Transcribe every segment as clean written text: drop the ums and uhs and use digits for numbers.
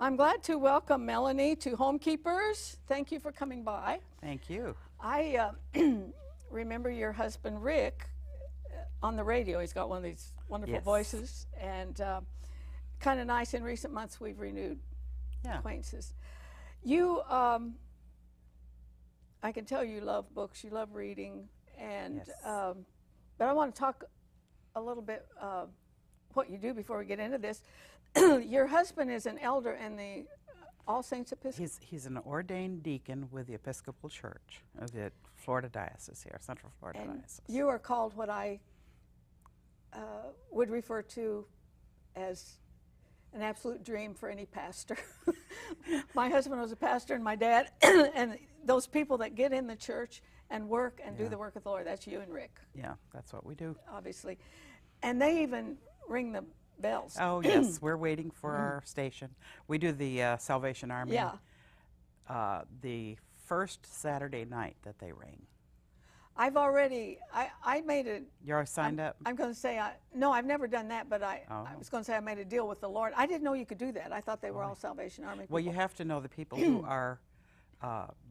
I'm glad to welcome Melanie to Homekeepers. Thank you for coming by. Thank you. I remember your husband Rick on the radio. He's got one of these wonderful Yes. voices, and kind of nice. In recent months, we've renewed Yeah. acquaintances. You, I can tell you love books. You love reading, and Yes. but I want to talk a little bit what you do before we get into this. Your husband is an elder in the All Saints Episcopal. He's an ordained deacon with the Episcopal Church of the Florida Diocese here, Central Florida And Diocese. you are called what I would refer to as an absolute dream for any pastor. My husband was a pastor, and my dad, and those people that get in the church and work and do Yeah. the work of the Lord, that's you and Rick, Yeah, that's what we do. obviously. And they even ring the bells. Oh, yes, we're waiting for our station. We do the Salvation Army. Yeah. The first Saturday night that they ring. I've already, I made a, You're signed up? I'm going to say, no, I've never done that, but I Oh. was going to say I made a deal with the Lord. I didn't know you could do that. I thought they were all Salvation Army people. Well, you have to know the people who are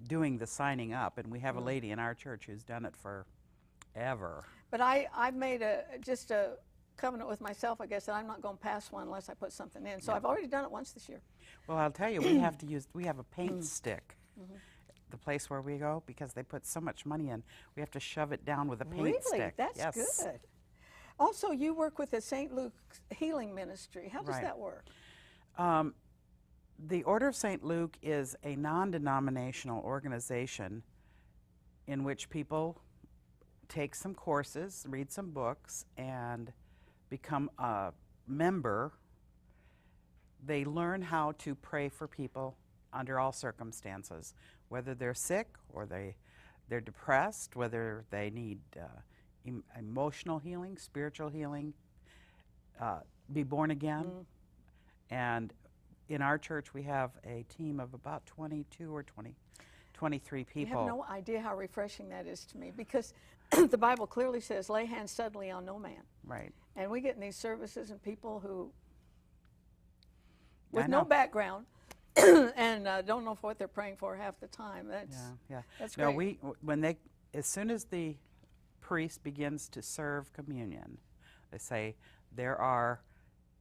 doing the signing up, and we have a lady in our church who's done it forever. But I've made just a covenant with myself, I guess, that I'm not going to pass one unless I put something in. So I've already done it once this year. Well, I'll tell you, we have a paint stick. The place where we go, because they put so much money in, we have to shove it down with a paint stick. Really? That's Yes. good. Also, you work with the St. Luke's Healing Ministry. How does Right. that work? The Order of St. Luke is a non-denominational organization in which people take some courses, read some books, and become a member. They learn how to pray for people under all circumstances, whether they're sick or they're depressed, whether they need emotional healing, spiritual healing, be born again. And in our church, we have a team of about 22 or 23 people. You have no idea how refreshing that is to me, because the Bible clearly says, lay hands suddenly on no man. Right. And we get in these services and people who, I with no know. background, and don't know what they're praying for half the time. Yeah. That's No, great. as soon as the priest begins to serve communion, they say there are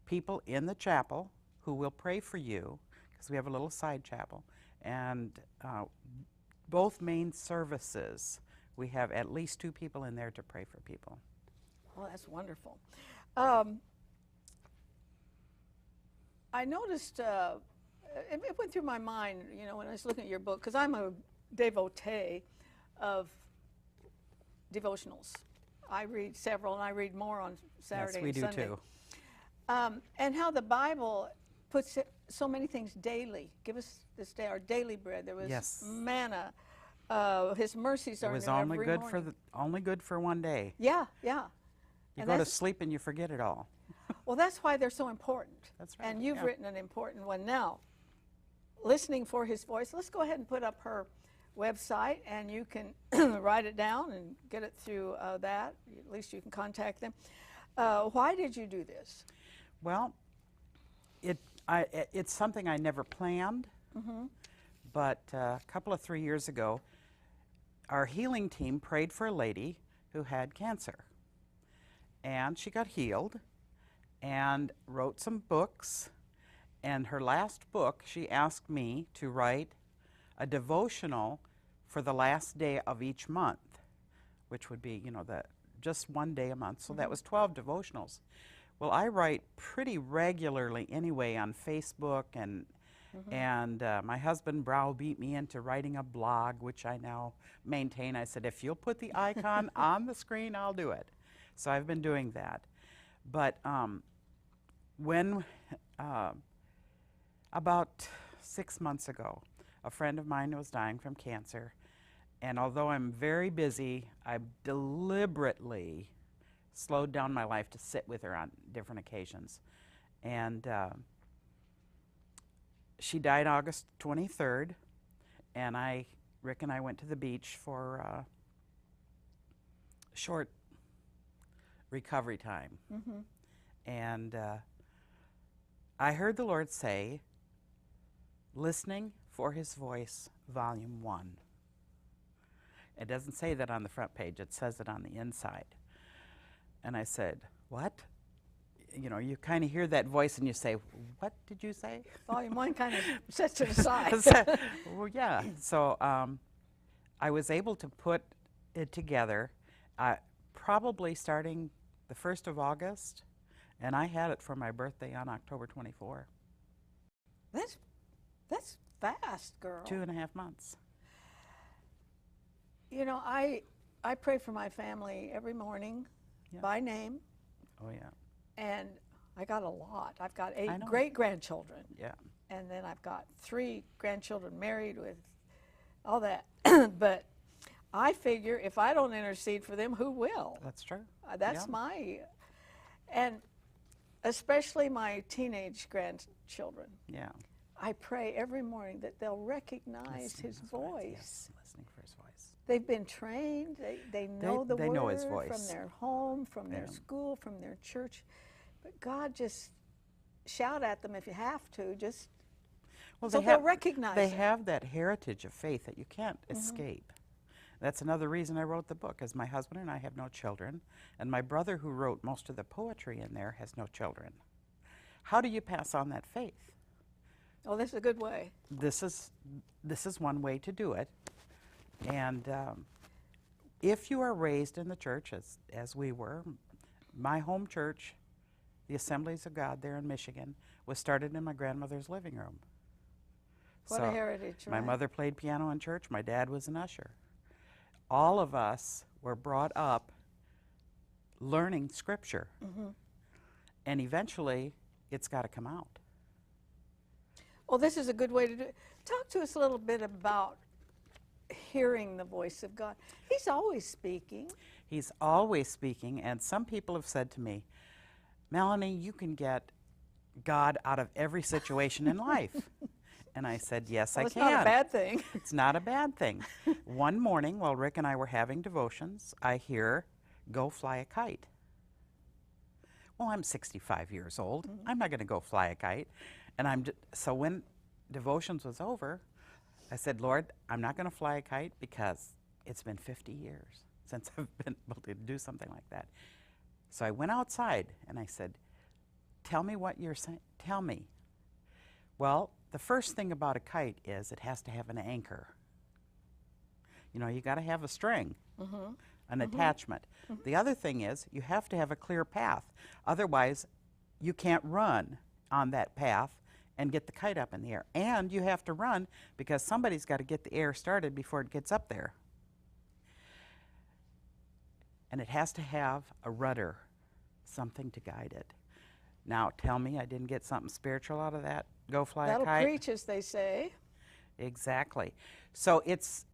people in the chapel who will pray for you, because we have a little side chapel, and both main services we have at least 2 people in there to pray for people. Well, that's wonderful. I noticed, it went through my mind, when I was looking at your book, because I'm a devotee of devotionals. I read several, and I read more on Saturday Yes, we and do Sunday. too. And how the Bible puts so many things daily. Give us this day our daily bread. There was Yes. manna. His mercies It are was new only every good morning. only good for one day. Yeah. You And go to that's- sleep and you forget it all. Well, that's why they're so important. That's right, And you've yeah. written an important one now. Listening for His voice. Let's go ahead and put up her website, and you can write it down and get it through that. At least you can contact them. Why did you do this? Well, it's something I never planned, but a couple of 3 years ago, our healing team prayed for a lady who had cancer. And she got healed and wrote some books. And her last book, she asked me to write a devotional for the last day of each month, which would be, just one day a month. So that was 12 devotionals. Well, I write pretty regularly anyway on Facebook, and my husband browbeat me into writing a blog, which I now maintain. I said, if you'll put the icon on the screen, I'll do it. So I've been doing that. But when about 6 months ago, a friend of mine was dying from cancer, and although I'm very busy, I deliberately slowed down my life to sit with her on different occasions. And she died August 23rd, and Rick and I went to the beach for a short recovery time. And I heard the Lord say, Listening for His Voice, Volume 1. It doesn't say that on the front page. It says it on the inside. And I said, what? You know, you kind of hear that voice and you say, what did you say? Volume 1 kind of sets it aside. Well, yeah. So I was able to put it together probably starting the 1st of August, and I had it for my birthday on October 24. That's fast, girl. 2.5 months. You know, I pray for my family every morning by name. Oh, yeah. And I got a lot. I've got 8 I know. great-grandchildren. Yeah. And then I've got 3 grandchildren married with all that. But I figure if I don't intercede for them, who will? That's true. That's my, and especially my teenage grandchildren. Yeah. I pray every morning that they'll recognize His voice. Yes, listening for His voice. They've been trained. They know the they word know His voice. from their home, from their school, from their church. But God, just shout at them if you have to. Just so they'll recognize They it. have that heritage of faith that you can't escape. That's another reason I wrote the book, is my husband and I have no children, and my brother, who wrote most of the poetry in there, has no children. How do you pass on that faith? Oh, this is a good way. This is one way to do it. And if you are raised in the church, as we were, my home church, the Assemblies of God there in Michigan, was started in my grandmother's living room. What a heritage, My right? mother played piano in church. My dad was an usher. All of us were brought up learning Scripture. And eventually, it's got to come out. Well, this is a good way to do it. Talk to us a little bit about hearing the voice of God. He's always speaking. He's always speaking, and some people have said to me, Melanie, you can get God out of every situation in life. And I said, yes, I can. It's not a bad thing. It's not a bad thing. One morning, while Rick and I were having devotions, I hear, go fly a kite. Well, I'm 65 years old. I'm not going to go fly a kite. And so when devotions was over, I said, Lord, I'm not going to fly a kite because it's been 50 years since I've been able to do something like that. So I went outside and I said, tell me what you're saying. Tell me. Well, the first thing about a kite is it has to have an anchor. You know, you got to have a string, an attachment. The other thing is you have to have a clear path. Otherwise, you can't run on that path and get the kite up in the air. And you have to run because somebody's got to get the air started before it gets up there. And it has to have a rudder, something to guide it. Now, tell me I didn't get something spiritual out of that. Go fly a kite. That'll preach, as they say. Exactly. So it's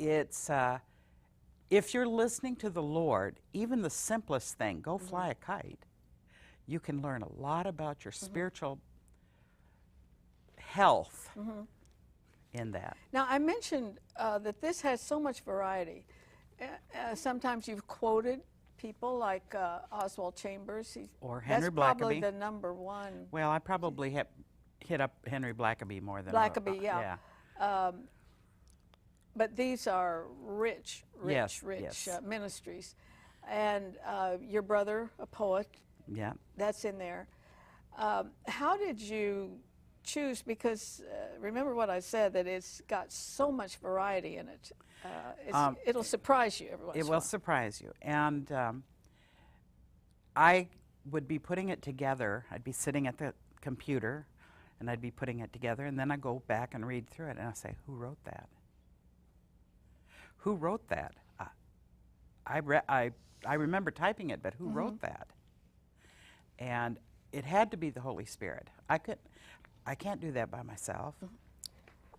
if you're listening to the Lord, even the simplest thing, go fly a kite, you can learn a lot about your spiritual health in that. Now, I mentioned that this has so much variety. Sometimes you've quoted people like Oswald Chambers. Or Henry Blackaby. That's probably the number one. Well, I probably have hit up Henry Blackaby more than Blackaby, yeah. But these are rich ministries. And your brother, a poet, that's in there. How did you choose? Because remember what I said, that it's got so much variety in it. It'll surprise you every once in a while. It will surprise you. And I would be putting it together. I'd be sitting at the computer, and I'd be putting it together, and then I'd go back and read through it, and I'd say, who wrote that? Who wrote that? I remember typing it, but who wrote that? And it had to be the Holy Spirit. I can't do that by myself.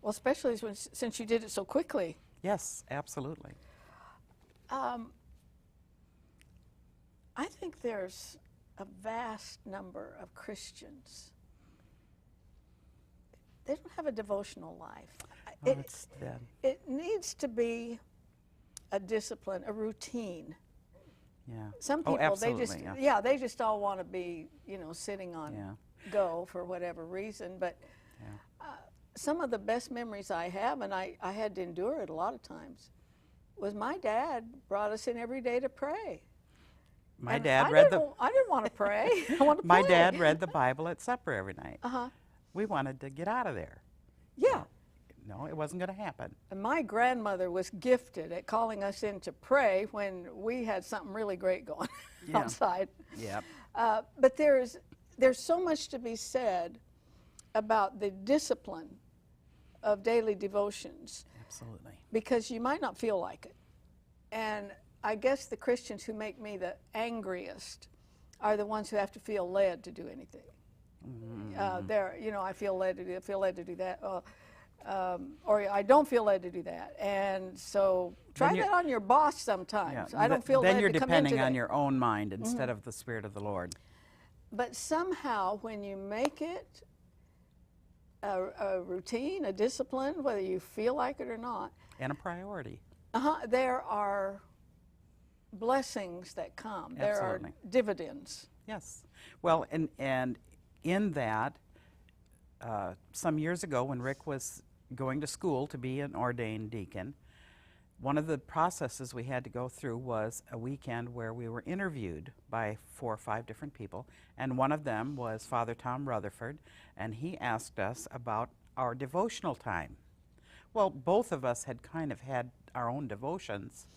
Well, especially since you did it so quickly. Yes, absolutely. I think there's a vast number of Christians. They don't have a devotional life. It needs to be a discipline, a routine. Yeah. Some people, absolutely, they just all want to be, sitting on go for whatever reason. But some of the best memories I have, and I had to endure it a lot of times, was my dad brought us in every day to pray. My And dad I read didn't want to pray. I wanted to my play. dad read the Bible at supper every night. Uh-huh. We wanted to get out of there. Yeah. No, it wasn't going to happen. And my grandmother was gifted at calling us in to pray when we had something really great going Yeah. outside. Yep. But there's so much to be said about the discipline of daily devotions, Absolutely. because you might not feel like it. And I guess the Christians who make me the angriest are the ones who have to feel led to do anything. They're, you know, I feel led to do that, or I don't feel led to do that. And so try that on your boss sometimes. I don't feel led to come in today. Then you're depending on your own mind instead of the Spirit of the Lord. But somehow when you make it a routine, a discipline, whether you feel like it or not, And a priority. there are blessings that come. There are Absolutely. dividends. Yes. Well, and in that, some years ago when Rick was going to school to be an ordained deacon, one of the processes we had to go through was a weekend where we were interviewed by 4 or 5 different people, and one of them was Father Tom Rutherford, and he asked us about our devotional time. Well, both of us had kind of had our own devotions,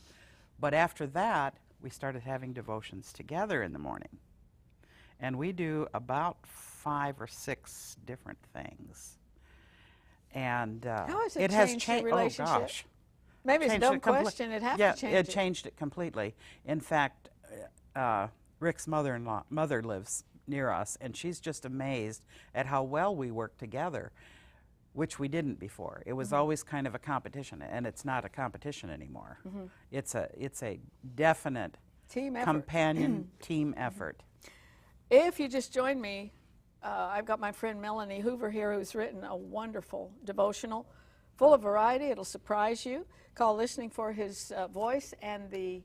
but after that, we started having devotions together in the morning. And we do about 5 or 6 different things. And How has it it has changed your changed. relationship? Oh gosh. Maybe it's a Changed dumb it comple- question. It has yeah, to change it changed it completely. In fact, Rick's mother lives near us, and she's just amazed at how well we work together, which we didn't before. It was always kind of a competition, and it's not a competition anymore. It's a definite Team effort. companion team effort. If you just joined me, I've got my friend Melanie Hoover here, who's written a wonderful devotional full of variety. It'll surprise you. Called Listening for His Voice, and the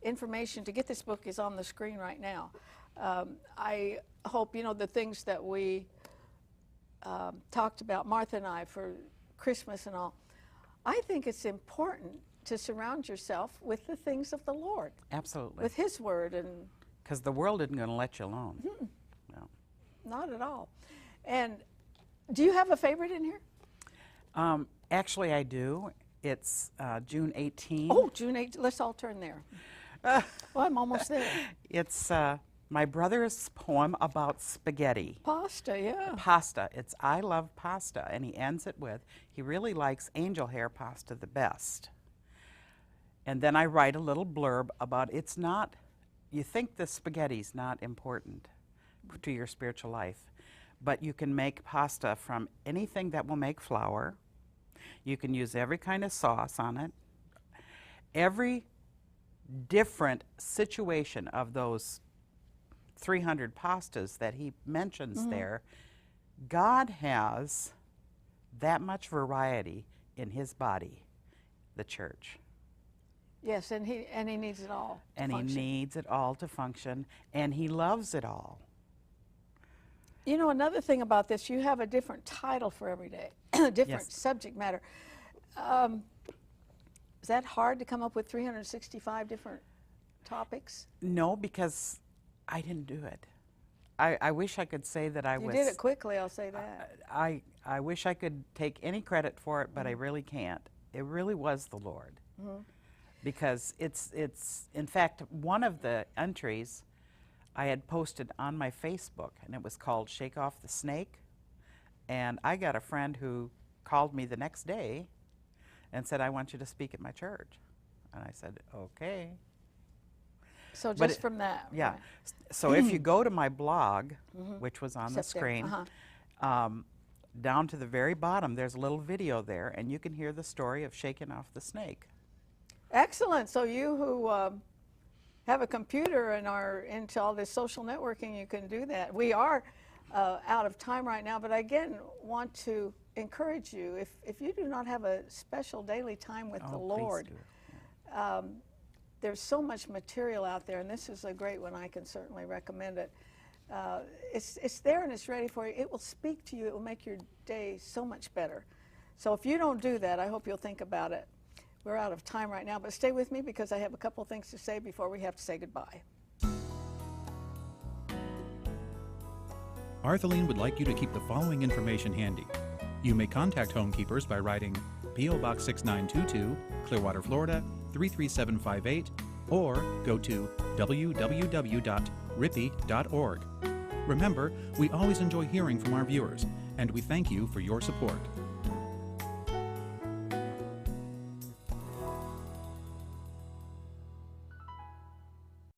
information to get this book is on the screen right now. I hope, you know, the things that we talked about, Martha and I, for Christmas and all, I think it's important to surround yourself with the things of the Lord, Absolutely. with His Word, and Because the world isn't going to let you alone. No. not at all. And do you have a favorite in here? Actually, I do. It's June 18. Oh, June 8th. Let's all turn there. Well, I'm almost there. It's my brother's poem about spaghetti. Pasta, yeah. Pasta. It's I love pasta. And he ends it with, he really likes angel hair pasta the best. And then I write a little blurb about it's not, you think the spaghetti's not important to your spiritual life, but you can make pasta from anything that will make flour. You can use every kind of sauce on it. Every different situation of those 300 pastas that he mentions there, God has that much variety in His body, the church. Yes, and he needs it all to And function. He needs it all to function, and He loves it all. You know, another thing about this, you have a different title for every day, different Yes. subject matter. Is that hard to come up with 365 different topics? No, because I didn't do it. I wish I could say that I You was... did it quickly, I'll say that. I wish I could take any credit for it, but I really can't. It really was the Lord. Because it's in fact, one of the entries I had posted on my Facebook, and it was called Shake Off the Snake. And I got a friend who called me the next day and said, I want you to speak at my church. And I said, okay. So But just from that. Yeah. right. So if you go to my blog, which was on the Except there, screen, down to the very bottom, there's a little video there, and you can hear the story of shaking off the snake. Excellent. So you who have a computer and are into all this social networking, you can do that. We are out of time right now, but I again want to encourage you, if you do not have a special daily time with the Lord, Please do. there's so much material out there, and this is a great one. I can certainly recommend it. It's there and it's ready for you. It will speak to you. It will make your day so much better. So if you don't do that, I hope you'll think about it. We're out of time right now, but stay with me because I have a couple things to say before we have to say goodbye. Arthelene would like you to keep the following information handy. You may contact Homekeepers by writing P.O. Box 6922, Clearwater, Florida 33758, or go to www.rippy.org. Remember, we always enjoy hearing from our viewers, and we thank you for your support.